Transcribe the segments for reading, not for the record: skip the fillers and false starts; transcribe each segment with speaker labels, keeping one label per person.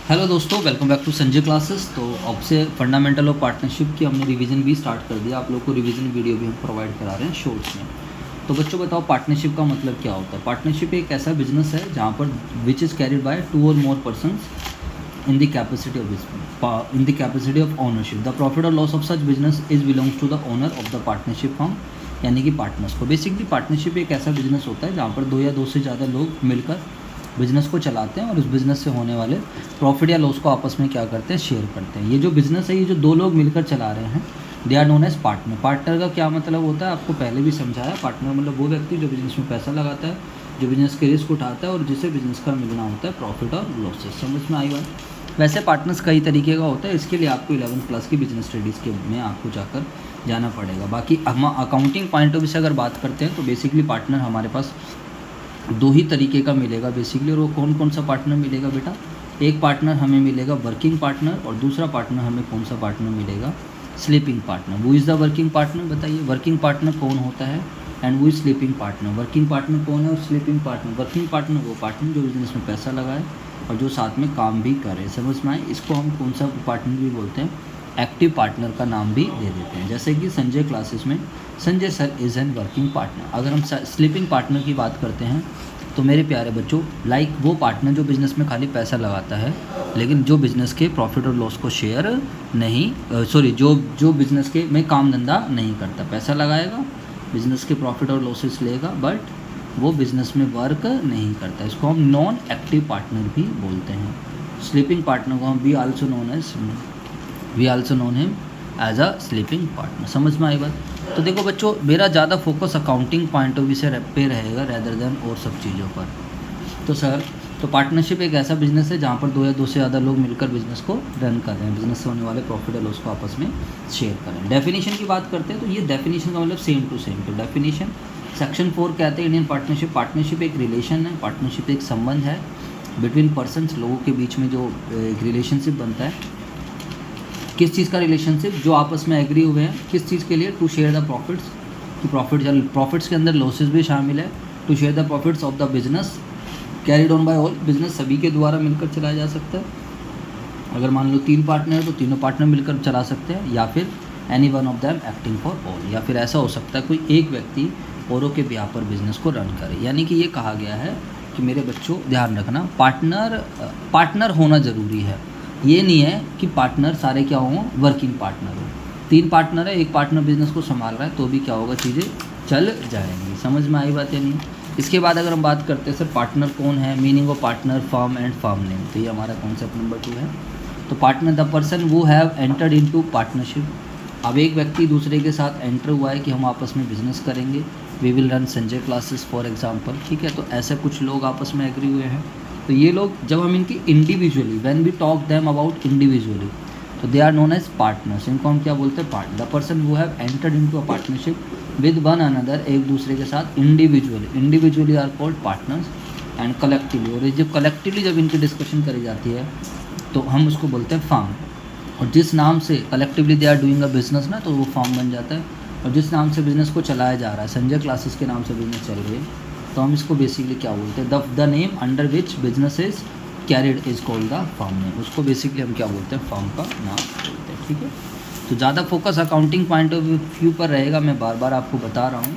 Speaker 1: Hello दोस्तों, welcome back to Sanjay classes. तो अब से फंडामेंटल ऑफ पार्टनरशिप की हमने रिवीजन भी स्टार्ट कर दिया। आप लोग को रिवीजन वीडियो भी हम प्रोवाइड करा रहे हैं शॉर्ट्स में। तो बच्चों बताओ, पार्टनरशिप का मतलब क्या होता है। पार्टनरशिप एक ऐसा बिजनेस है जहाँ पर विच इज़ कैरिड बाय 2 और मोर persons in the capacity of ownership. The profit or loss of such business is belongs to the owner of the partnership firm, यानी कि पार्टनर्स को। बेसिकली पार्टनरशिप एक ऐसा बिजनेस होता है जहाँ पर 2 या 2 से ज़्यादा लोग मिलकर बिज़नेस को चलाते हैं और उस बिज़नेस से होने वाले प्रॉफिट या लॉस को आपस में क्या करते हैं, शेयर करते हैं। ये जो बिज़नेस है, ये जो 2 लोग मिलकर चला रहे हैं, they are known as partner. Partner का क्या मतलब होता है, आपको पहले भी समझाया। पार्टनर मतलब वो व्यक्ति जो बिज़नेस में पैसा लगाता है, जो बिज़नेस के रिस्क उठाता है और जिसे बिज़नेस का मिलना होता है प्रॉफिट और लॉसेस। समझ में आई बात। वैसे पार्टनर्स कई तरीके का होता है, इसके लिए आपको 11th क्लास की बिजनेस स्टडीज़ के में आपको जाकर जाना पड़ेगा। बाकी हम अकाउंटिंग पॉइंट ऑफ व्यू से अगर बात करते हैं तो बेसिकली पार्टनर हमारे पास 2 ही तरीके का मिलेगा बेसिकली। और वो कौन कौन सा पार्टनर मिलेगा बेटा, एक पार्टनर हमें मिलेगा वर्किंग पार्टनर और दूसरा पार्टनर हमें कौन सा पार्टनर मिलेगा, स्लीपिंग पार्टनर। वो इज़ द वर्किंग पार्टनर। बताइए वर्किंग पार्टनर कौन होता है एंड वो is sleeping partner. Working partner कौन है और स्लीपिंग पार्टनर। वर्किंग पार्टनर वो पार्टनर जो बिजनेस में पैसा लगाए और जो साथ में काम भी करे। समझ में आए। इसको हम कौन सा पार्टनर भी बोलते हैं, एक्टिव पार्टनर का नाम भी दे देते हैं। जैसे कि संजय क्लासेस में Sanjay sir is an working partner. अगर हम स्लीपिंग पार्टनर की बात करते हैं तो मेरे प्यारे बच्चों, लाइक वो पार्टनर जो बिज़नेस में खाली पैसा लगाता है लेकिन जो बिज़नेस के प्रॉफिट और लॉस को शेयर नहीं जो बिज़नेस के में काम धंधा नहीं करता। पैसा लगाएगा, बिज़नेस के प्रॉफिट और लॉसेस लेगा, बट वो बिज़नेस में वर्क नहीं करता। इसको हम नॉन एक्टिव पार्टनर भी बोलते हैं। स्लीपिंग पार्टनर को हम we also known him as a sleeping partner. समझ में आई बात। तो देखो बच्चों, मेरा ज़्यादा focus accounting point of view से पे रहेगा रेदर देन और सब चीज़ों पर। तो सर, तो पार्टनरशिप एक ऐसा बिजनेस है जहाँ पर 2 या 2 से ज़्यादा लोग मिलकर बिजनेस को रन कर रहे हैं, बिजनेस से होने वाले प्रॉफिट और लॉस को आपस में शेयर कर रहे हैं। डेफिनेशन की बात करते हैं तो ये डेफिनेशन का मतलब सेम टू सेम। तो डेफिनेशन सेक्शन 4 कहते हैं इंडियन पार्टनरशिप। पार्टनरशिप एक रिलेशन है, पार्टनरशिप एक संबंध है बिटवीन पर्सनस, लोगों के बीच में जो एक रिलेशनशिप बनता है। किस चीज़ का रिलेशनशिप, जो आपस में एग्री हुए हैं किस चीज़ के लिए, टू शेयर द प्रॉफिट्स, कि प्रॉफिट्स के अंदर लॉसेस भी शामिल है। To share the profits of the business carried on by all, business सभी के द्वारा मिलकर चलाया जा सकता है। अगर मान लो 3 पार्टनर है तो तीनों पार्टनर मिलकर चला सकते हैं, या फिर any one of them acting for all, या फिर ऐसा हो सकता है कोई एक व्यक्ति औरों के ब्याह पर बिजनेस को रन करे। यानी कि ये कहा गया है कि मेरे बच्चों ध्यान रखना, पार्टनर होना ज़रूरी है। ये नहीं है कि पार्टनर सारे क्या हों, वर्किंग पार्टनर हो। 3 पार्टनर है, एक पार्टनर बिजनेस को संभाल रहा है तो भी क्या होगा, चीज़ें चल जाएंगी। समझ में आई बात या नहीं। इसके बाद अगर हम बात करते हैं सर पार्टनर कौन है, meaning of partner, firm and firm name. तो ये हमारा कॉन्सेप्ट नंबर 2 है। तो partner the person who have entered into partnership. अब एक व्यक्ति दूसरे के साथ एंटर हुआ है कि हम आपस में बिजनेस करेंगे, we will run Sanjay classes for example. ठीक है, तो ऐसे कुछ लोग आपस में एग्री हुए हैं। तो ये लोग जब हम इनकी individually, when we talk them about individually, तो they are known as partners. इनको हम क्या बोलते हैं, partner. The person who have entered into a partnership with one another, एक दूसरे के साथ individually are called partners and collectively. और जब कलेक्टिवली जब इनकी डिस्कशन करी जाती है तो हम उसको बोलते हैं फर्म। और जिस नाम से collectively they are doing a business ना, तो वो फर्म बन जाता है। और जिस नाम से बिज़नेस को चलाया जा रहा है, संजय क्लासेस के नाम से बिज़नेस चल रही है, तो हम इसको बेसिकली क्या बोलते हैं, the name under which business is carried is called the firm name. उसको बेसिकली हम क्या बोलते हैं, फर्म का नाम बोलते हैं। ठीक है, तो ज़्यादा focus accounting point of view पर रहेगा। मैं बार बार आपको बता रहा हूँ,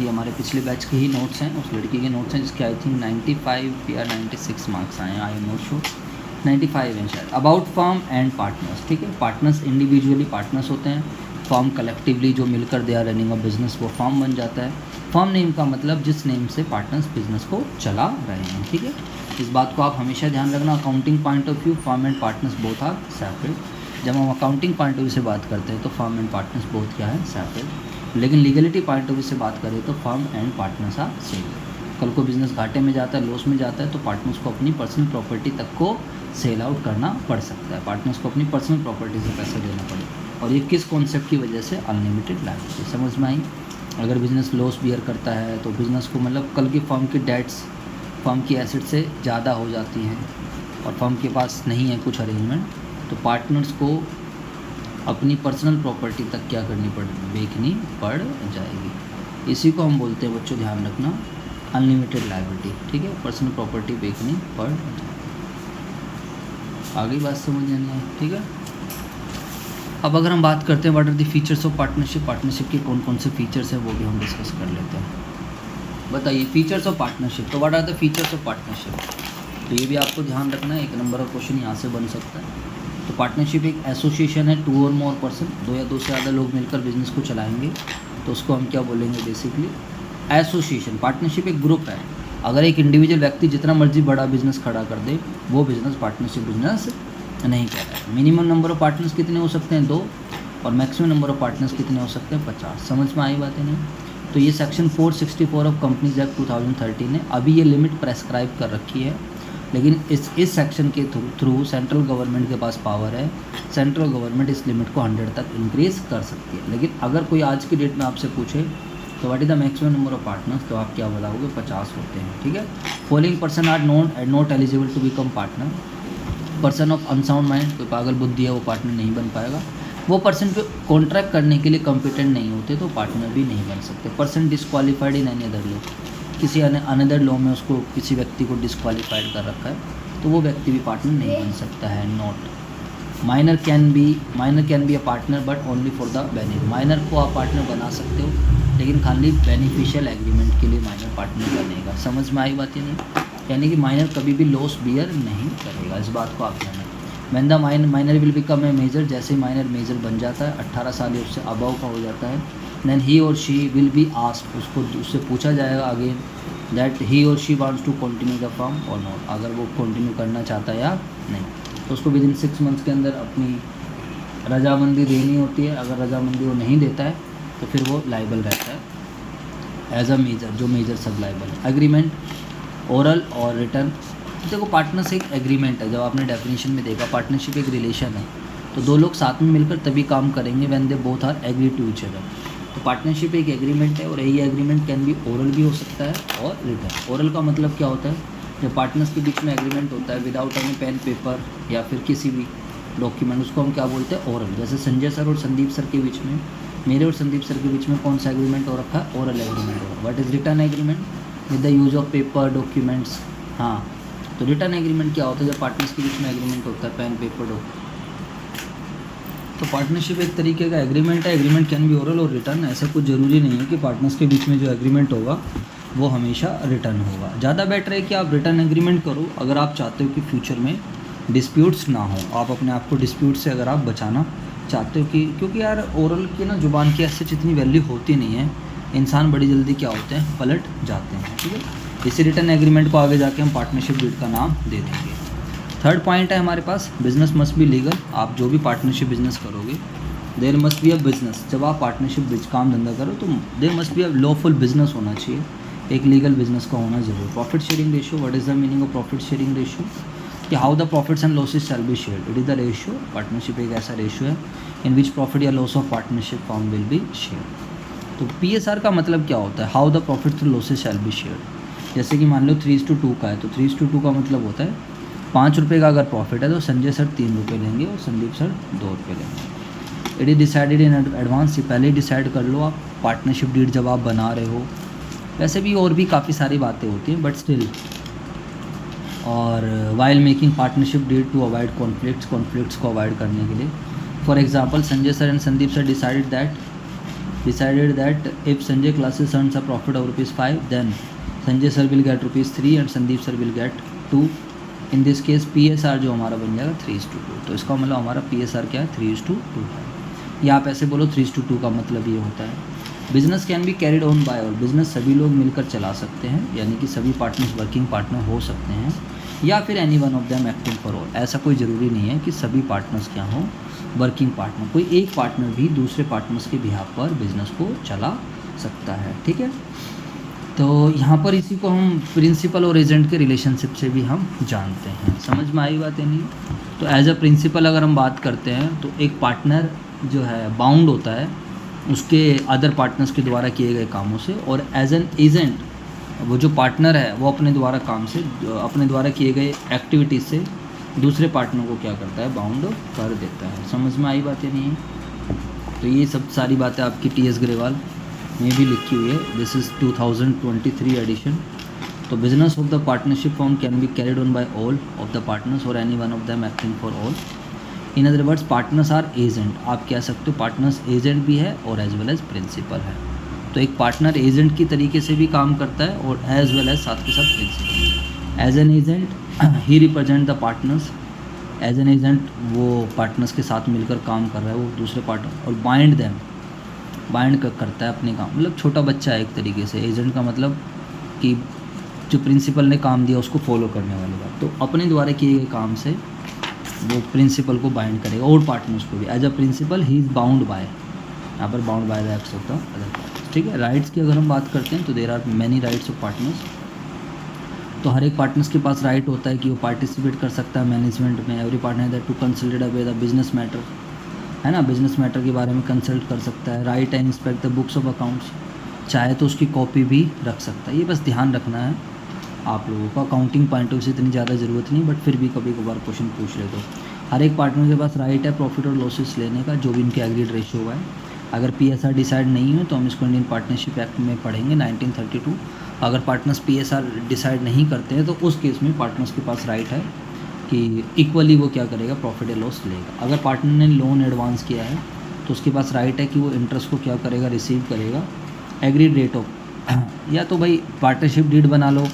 Speaker 1: ये हमारे पिछले बैच के ही नोट्स हैं, उस लड़की के नोट्स हैं जिसके आई थिंक 95 या 96 मार्क्स आए हैं, आई एम नॉट श्योर, 95 हैं शायद। About firm and partners. ठीक है, पार्टनर्स इंडिविजुअली पार्टनर्स होते हैं, फर्म कलेक्टिवली जो मिलकर they are running a business, वो फर्म बन जाता है। फर्म नेम का मतलब जिस नेम से पार्टनर्स बिजनेस को चला रहे हैं। ठीक है, इस बात को आप हमेशा ध्यान रखना। Accounting point of view, firm and partners both are separate. जब हम अकाउंटिंग पॉइंट ऑफ व्यू से बात करते हैं तो फर्म एंड पार्टनर्स बोथ क्या है, सेपरेट। लेकिन लीगलिटी पॉइंट ऑफ व्यू से बात करें तो firm and partners are same. कल को बिजनेस घाटे में जाता है, लॉस में जाता है, तो पार्टनर्स को अपनी पर्सनल प्रॉपर्टी तक को सेल आउट करना पड़ सकता है। पार्टनर्स को अपनी पर्सनल प्रॉपर्टी से पैसा देना पड़े। और ये किस कॉन्सेप्ट की वजह से, अनलिमिटेड लायबिलिटी। समझ में आई। अगर बिज़नेस लॉस बियर करता है तो बिज़नेस को मतलब कल की फर्म की डेट्स फर्म की एसेट से ज़्यादा हो जाती हैं और फर्म के पास नहीं है कुछ अरेंजमेंट, तो पार्टनर्स को अपनी पर्सनल प्रॉपर्टी तक क्या करनी बेचनी पड़ जाएगी। इसी को हम बोलते हैं बच्चों, ध्यान रखना, अनलिमिटेड लायबिलिटी। ठीक है, पर्सनल प्रॉपर्टी बेचनी पड़ जाएगी। आगे बात समझ नहीं आई, ठीक है। अब अगर हम बात करते हैं what are the features of partnership, partnership के कौन कौन से फीचर्स हैं वो भी हम डिस्कस कर लेते हैं। बताइए फीचर्स ऑफ पार्टनरशिप, तो what are the features of partnership, तो ये भी आपको ध्यान रखना है, 1 नंबर का क्वेश्चन यहाँ से बन सकता है। तो पार्टनरशिप एक एसोसिएशन है, 2 और मोर पर्सन, 2 या 2 से ज़्यादा लोग मिलकर बिजनेस को चलाएंगे, तो उसको हम क्या बोलेंगे बेसिकली एसोसिएशन। पार्टनरशिप एक ग्रुप है, अगर एक इंडिविजुअल व्यक्ति जितना मर्जी बड़ा बिजनेस खड़ा कर दे वो बिजनेस पार्टनरशिप बिजनेस नहीं कहता है। मिनिमम नंबर ऑफ पार्टनर्स कितने हो सकते हैं 2, और मैक्सिमम नंबर ऑफ पार्टनर्स कितने हो सकते हैं 50। समझ में आई बातें नहीं। तो ये सेक्शन 464 ऑफ कंपनीज एक्ट 2013 है, अभी ये लिमिट प्रेस्क्राइब कर रखी है, लेकिन इस सेक्शन के थ्रू सेंट्रल गवर्नमेंट के पास पावर है, सेंट्रल गवर्नमेंट इस लिमिट को 100 तक इंक्रीज़ कर सकती है। लेकिन अगर कोई आज की डेट में आपसे पूछे तो what is the maximum number of partners, तो आप क्या बताओगे 50 होते हैं, ठीक है। Following person are not eligible to become partner. Person of unsound mind, कोई पागल बुद्धि है वो पार्टनर नहीं बन पाएगा। वो पर्सन जो कॉन्ट्रैक्ट करने के लिए कॉम्पिटेंट नहीं होते तो पार्टनर भी नहीं बन सकते। Person disqualified in any other law, किसी अनदर लॉ में उसको किसी व्यक्ति को डिस्क्वालीफाइड कर रखा है तो वो व्यक्ति भी पार्टनर नहीं बन सकता है। Not minor can be a partner but only for the benefit. Minor को आप पार्टनर बना सकते हो लेकिन खाली बेनिफिशियल एग्रीमेंट के लिए माइनर पार्टनर बनेगा। समझ में आई बात नहीं, यानी कि माइनर कभी भी लॉस बियर नहीं करेगा, इस बात को आप जानें। When the minor will become a major, जैसे माइनर मेजर बन जाता है 18 साल या उससे अबव का हो जाता है, देन ही और शी विल बी आस्क्ड, उससे पूछा जाएगा अगेन दैट ही और she wants to continue the form और नॉट, अगर वो कंटिन्यू करना चाहता है या नहीं। तो उसको विद इन 6 मंथ्स के अंदर अपनी रजामंदी देनी होती है। अगर रजामंदी वो नहीं देता है तो फिर वो लाइबल रहता है एज अ मेजर, जो मेजर सब लाइबल है। एग्रीमेंट ओरल और रिटर्न, देखो पार्टनर्स एक एग्रीमेंट है, जब आपने डेफिनेशन में देखा पार्टनरशिप एक रिलेशन है, तो 2 लोग साथ में मिलकर तभी काम करेंगे when they both are agree to each other. तो पार्टनरशिप एक एग्रीमेंट है और यही एग्रीमेंट कैन बी ओरल भी हो सकता है और रिटर्न। ओरल का मतलब क्या होता है, जब पार्टनर्स के बीच में एग्रीमेंट होता है विदाउट एनी पेन पेपर या फिर किसी भी डॉक्यूमेंट, उसको हम क्या बोलते हैं ओरल। जैसे संजय सर और संदीप सर के बीच में, मेरे और संदीप सर के बीच में कौन सा एग्रीमेंट हो रखा है, ओरल एग्रीमेंट हो रखा है। What is return agreement, with the use of paper documents. हाँ, तो रिटर्न एग्रीमेंट क्या होता है, जब पार्टनर्स के बीच में एग्रीमेंट होता है पेन पेपर डॉक्यूमेंट। तो पार्टनरशिप एक तरीके का एग्रीमेंट है। एग्रीमेंट कैन बी ओरल और रिटर्न, ऐसा कुछ ज़रूरी नहीं है कि पार्टनर्स के बीच में जो एग्रीमेंट होगा वो हमेशा रिटर्न होगा। ज़्यादा बेटर है कि आप रिटर्न एग्रीमेंट करो अगर आप चाहते हो कि फ्यूचर में डिस्प्यूट्स ना हो, आप अपने आप को डिस्प्यूट से अगर आप बचाना चाहते हो कि, क्योंकि यार ओरल की ना जुबान की ऐसे जितनी वैल्यू होती नहीं है, इंसान बड़ी जल्दी क्या होते हैं पलट जाते हैं, ठीक है। इसी रिटर्न एग्रीमेंट को आगे जाके हम पार्टनरशिप डीड का नाम दे देंगे। थर्ड पॉइंट है हमारे पास बिजनेस मस्ट बी लीगल। आप जो भी पार्टनरशिप बिजनेस करोगे there must be a business, जब आप पार्टनरशिप काम धंधा करो तो there must be a lawful business होना चाहिए, एक लीगल बिजनेस का होना जरूर। Profit sharing ratio, what is the meaning of profit sharing ratio, कि how the profits and losses shall be shared. It is the ratio, partnership एक ऐसा ratio है इन विच प्रॉफिट या loss of partnership form will be shared. तो PSR का मतलब क्या होता है, how the profits and losses shall be shared. जैसे कि मान लो 3:2 का है, तो 3:2 का मतलब होता है 5 रुपये का अगर प्रॉफिट है तो संजय सर 3 रुपये लेंगे और संदीप सर 2 रुपये लेंगे। It is decided in advance, ये पहले ही डिसाइड कर लो आप पार्टनरशिप डीड जब आप बना रहे हो। वैसे भी और भी काफ़ी सारी बातें होती हैं बट स्टिल। और while making partnership deed to avoid conflicts को अवॉइड करने के लिए। For example Sanjay sir and Sandeep sir decided that if Sanjay classes earns a profit of ₹5 then Sanjay sir will get ₹3 and Sandeep sir will get 2। In this case PSR जो हमारा बन जाएगा 3:2। तो इसका मतलब हमारा PSR क्या है 3:2 है, या आप ऐसे बोलो 3:2 का मतलब ये होता है। Business can be carried on by all, business सभी लोग मिलकर चला सकते हैं, यानी कि सभी पार्टनर्स वर्किंग पार्टनर हो सकते हैं, या फिर any one of them acting for all. ऐसा कोई ज़रूरी नहीं है कि सभी पार्टनर्स क्या हों वर्किंग पार्टनर, कोई एक पार्टनर भी दूसरे पार्टनर्स के बिहाफ पर बिजनेस को चला सकता है, ठीक है। तो यहाँ पर इसी को हम प्रिंसिपल और एजेंट के रिलेशनशिप से भी हम जानते हैं। समझ में आई बात है नहीं। तो एज अ प्रिंसिपल अगर हम बात करते हैं तो एक पार्टनर जो है बाउंड होता है उसके अदर पार्टनर्स के द्वारा किए गए कामों से, और एज एन एजेंट वो जो पार्टनर है वो अपने द्वारा अपने द्वारा किए गए एक्टिविटीज़ से दूसरे पार्टनर को क्या करता है बाउंड कर देता है। समझ में आई बातें नहीं। तो ये सब सारी बातें आपकी TS ग्रेवाल में भी लिखी हुई है। This is 2023 edition. तो business of the partnership firm can be carried on by all of the partners और any one of them acting for all. In other words partners are agent, आप कह सकते हो पार्टनर्स एजेंट भी है और as well as principal है। तो एक पार्टनर एजेंट की तरीके से भी काम करता है और एज वेल एज साथ के साथ principal. As an agent he represent the partners, as an agent वो पार्टनर्स के साथ मिलकर काम कर रहा है वो दूसरे पार्टनर, और बाइंड देम, बाइंड करता है अपने काम, मतलब छोटा बच्चा है एक तरीके से। एजेंट का मतलब कि जो प्रिंसिपल ने काम दिया उसको फॉलो करने वाली बात। तो अपने द्वारा किए गए काम से वो प्रिंसिपल को बाइंड करेगा और पार्टनर्स को भी। As a principal he is bound by, यहाँ पर bound by the acts of the other partners. ठीक है, राइट्स की अगर हम बात करते हैं तो there are many rights of partners. तो हर एक पार्टनर्स के पास राइट होता है कि वो पार्टिसिपेट कर सकता है मैनेजमेंट में। Every partner that to consulted about the business matter, है ना, बिजनेस मैटर के बारे में कंसल्ट कर सकता है। Right and inspect the books of accounts, चाहे तो उसकी कॉपी भी रख सकता है। ये बस ध्यान रखना है आप लोगों को, अकाउंटिंग पॉइंट ऑफ व्यू से इतनी ज़्यादा ज़रूरत नहीं, बट फिर भी कभी कभार क्वेश्चन पूछ ले। तो हर एक पार्टनर के पास राइट है प्रॉफिट और लॉसेस लेने का, जो भी इनके एग्रीड रेशियो हुआ है। अगर PSR डिसाइड नहीं है तो हम इसको इंडियन पार्टनरशिप एक्ट में पढ़ेंगे 1932। अगर पार्टनर्स PSR डिसाइड नहीं करते हैं तो उस केस में पार्टनर्स के पास राइट है कि इक्वली वो क्या करेगा, प्रॉफिट या लॉस लेगा। अगर पार्टनर ने लोन एडवांस किया है तो उसके पास राइट है कि वो इंटरेस्ट को क्या करेगा, रिसीव करेगा एग्रीड रेट ऑफ, या तो भाई पार्टनरशिप डीड बना लो,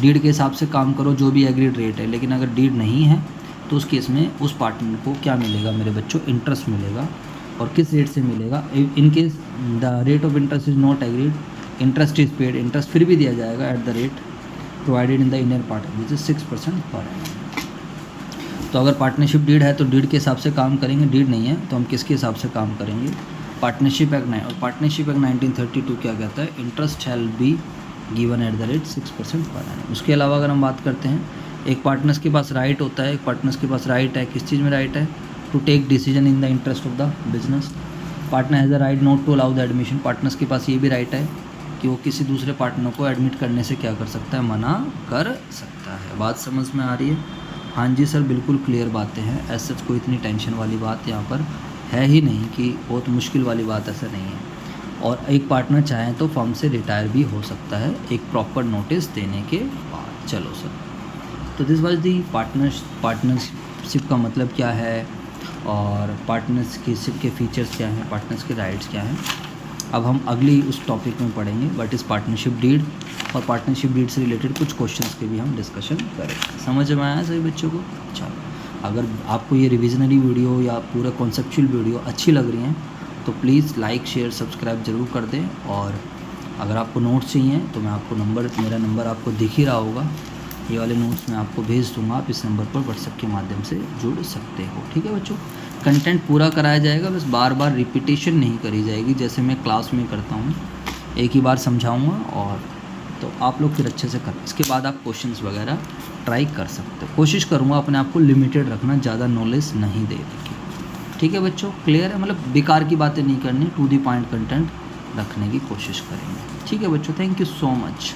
Speaker 1: डीड के हिसाब से काम करो जो भी एग्रीड रेट है। लेकिन अगर डीड नहीं है तो उस केस में उस पार्टनर को क्या मिलेगा मेरे बच्चों, इंटरेस्ट मिलेगा। और किस रेट से मिलेगा, in case the rate of interest is not agreed, interest is paid, interest फिर भी दिया जाएगा at the rate provided in the Indian partner which is 6% per annum. तो अगर पार्टनरशिप डीड है तो डीड के हिसाब से काम करेंगे, डीड नहीं है तो हम किसके हिसाब से काम करेंगे, पार्टनरशिप एक्ट 9। और पार्टनरशिप एक्ट 1932 क्या कहता है, interest shall be given at the rate 6% per annum. उसके अलावा अगर हम बात करते हैं, एक पार्टनर्स के पास राइट होता है, एक पार्टनर्स के पास राइट है, किस चीज़ में राइट है, to take decision in the interest of the business. Partner has a right not to allow the admission, partners के पास ये भी राइट है कि वो किसी दूसरे पार्टनर को एडमिट करने से क्या कर सकता है, मना कर सकता है। बात समझ में आ रही है? हाँ जी सर, बिल्कुल क्लियर बातें हैं। ऐसे कोई इतनी टेंशन वाली बात यहाँ पर है ही नहीं कि बहुत मुश्किल वाली बात ऐसा नहीं है। और एक पार्टनर चाहे तो फर्म से रिटायर भी हो सकता है एक प्रॉपर नोटिस देने के बाद। चलो सर, तो दिस वाज दी पार्टनरशिप का मतलब क्या है और पार्टनरशिप के फीचर्स क्या हैं, पार्टनर्स के राइट्स क्या हैं। अब हम अगली उस टॉपिक में पढ़ेंगे व्हाट इज़ पार्टनरशिप डीड, और पार्टनरशिप डीड से रिलेटेड कुछ क्वेश्चंस के भी हम डिस्कशन करेंगे। समझ में आया सभी बच्चों को? चलो, अगर आपको ये रिविजनरी वीडियो या पूरा कॉन्सेप्चुअल वीडियो अच्छी लग रही हैं तो प्लीज़ लाइक शेयर सब्सक्राइब ज़रूर कर दें। और अगर आपको नोट्स चाहिए तो मैं आपको मेरा नंबर आपको दिख ही रहा होगा, ये वाले नोट्स मैं आपको भेज दूंगा, आप इस नंबर पर व्हाट्सएप के माध्यम से जुड़ सकते हो। ठीक है बच्चों, कंटेंट पूरा कराया जाएगा, बस बार बार रिपीटेशन नहीं करी जाएगी जैसे मैं क्लास में करता हूँ। एक ही बार समझाऊँगा और तो आप लोग फिर अच्छे से करें। इसके बाद आप क्वेश्चंस वगैरह ट्राई कर सकते हो। कोशिश करूँगा अपने आप को लिमिटेड रखना, ज़्यादा नॉलेज नहीं दे की। ठीक है बच्चों, क्लियर है? मतलब बेकार की बातें नहीं करनी, टू दी पॉइंट कंटेंट रखने की कोशिश करेंगे। ठीक है बच्चों, थैंक यू सो मच।